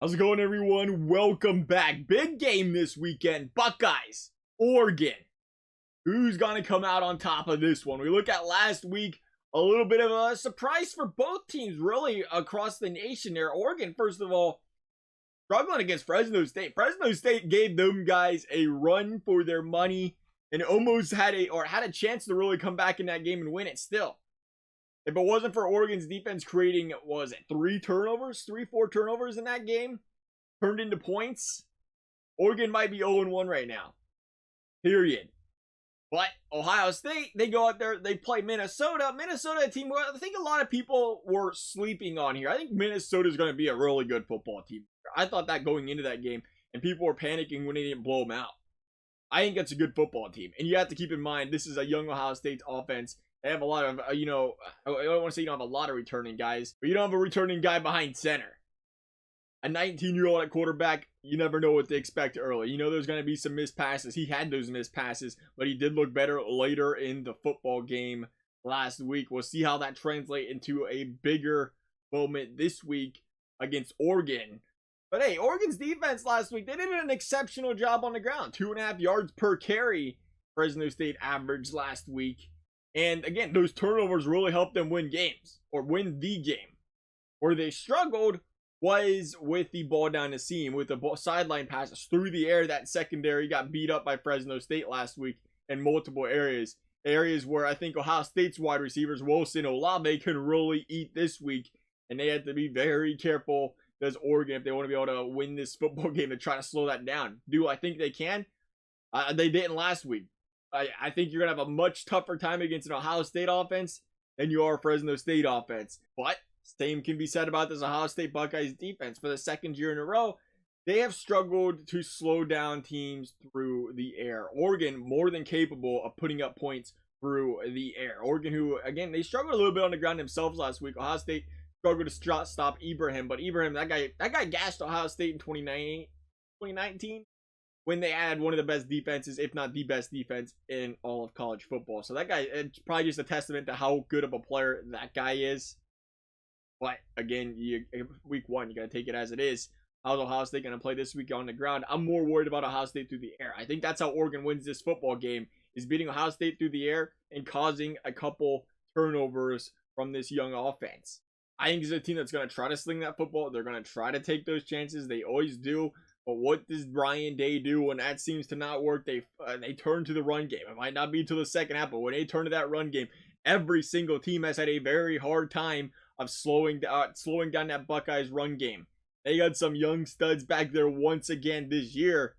How's it going, everyone? Welcome back. Big game this weekend. Buckeyes, Oregon. Who's going to come out on top of this one? We look at last week, a little bit of a surprise for both teams, really, across the nation there. Oregon, first of all, struggling against Fresno State. Fresno State gave them guys a run for their money and almost had a chance to really come back in that game and win it still. If it wasn't for Oregon's defense creating, what was it, 4 turnovers in that game, turned into points, Oregon might be 0-1 right now. Period. But Ohio State, they go out there, they play Minnesota. Minnesota, a team I think a lot of people were sleeping on here. I think Minnesota is going to be a really good football team. I thought that going into that game, and people were panicking when they didn't blow them out. I think that's a good football team. And you have to keep in mind, this is a young Ohio State offense. They have a lot of, I don't want to say you don't have a lot of returning guys, but you don't have a returning guy behind center. A 19-year-old at quarterback, you never know what to expect early. You know there's going to be some missed passes. He had those missed passes, but he did look better later in the football game last week. We'll see how that translates into a bigger moment this week against Oregon. But hey, Oregon's defense last week, they did an exceptional job on the ground. 2.5 yards per carry, Fresno State averaged last week. And again, those turnovers really helped them win games, or win the game. Where they struggled was with the ball down the seam, with the sideline passes through the air. That secondary got beat up by Fresno State last week in multiple areas. Areas where I think Ohio State's wide receivers, Wilson, Olave, can really eat this week. And they had to be very careful, does Oregon, if they want to be able to win this football game, to try to slow that down. Do I think they can? They didn't last week. I think you're going to have a much tougher time against an Ohio State offense than you are a Fresno State offense. But same can be said about this Ohio State Buckeyes defense. For the second year in a row, they have struggled to slow down teams through the air. Oregon, more than capable of putting up points through the air. Oregon, who, again, they struggled a little bit on the ground themselves last week. Ohio State struggled to stop Ibrahim. But Ibrahim, that guy gashed Ohio State in 2019. When they had one of the best defenses, if not the best defense in all of college football. So that guy, it's probably just a testament to how good of a player that guy is. But again, week 1, you got to take it as it is. How's Ohio State going to play this week on the ground? I'm more worried about Ohio State through the air. I think that's how Oregon wins this football game, is beating Ohio State through the air and causing a couple turnovers from this young offense. I think it's a team that's going to try to sling that football. They're going to try to take those chances. They always do. But what does Ryan Day do when that seems to not work? They turn to the run game. It might not be until the second half, but when they turn to that run game, every single team has had a very hard time of slowing down that Buckeyes run game. They got some young studs back there once again this year.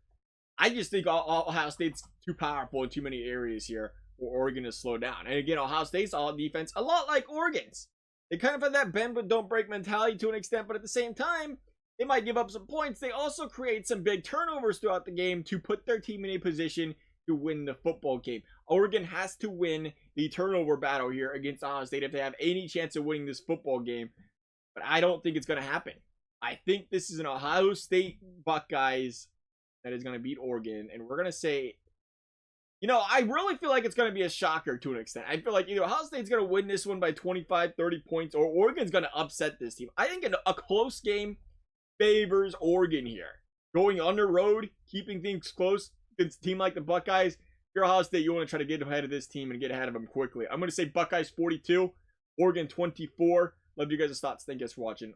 I just think Ohio State's too powerful in too many areas here for Oregon to slow down. And again, Ohio State's all defense, a lot like Oregon's. They kind of have that bend but don't break mentality to an extent, but at the same time, they might give up some points. They also create some big turnovers throughout the game to put their team in a position to win the football game. Oregon has to win the turnover battle here against Ohio State if they have any chance of winning this football game. But I don't think it's going to happen. I think this is an Ohio State Buckeyes that is going to beat Oregon. And we're going to say, I really feel like it's going to be a shocker to an extent. I feel like either Ohio State's going to win this one by 25, 30 points, or Oregon's going to upset this team. I think a close game favors Oregon here. Going on the road, keeping things close against a team like the Buckeyes. If you're Ohio State, you want to try to get ahead of this team and get ahead of them quickly. I'm going to say Buckeyes 42, Oregon 24. Love you guys' thoughts. Thank you guys for watching.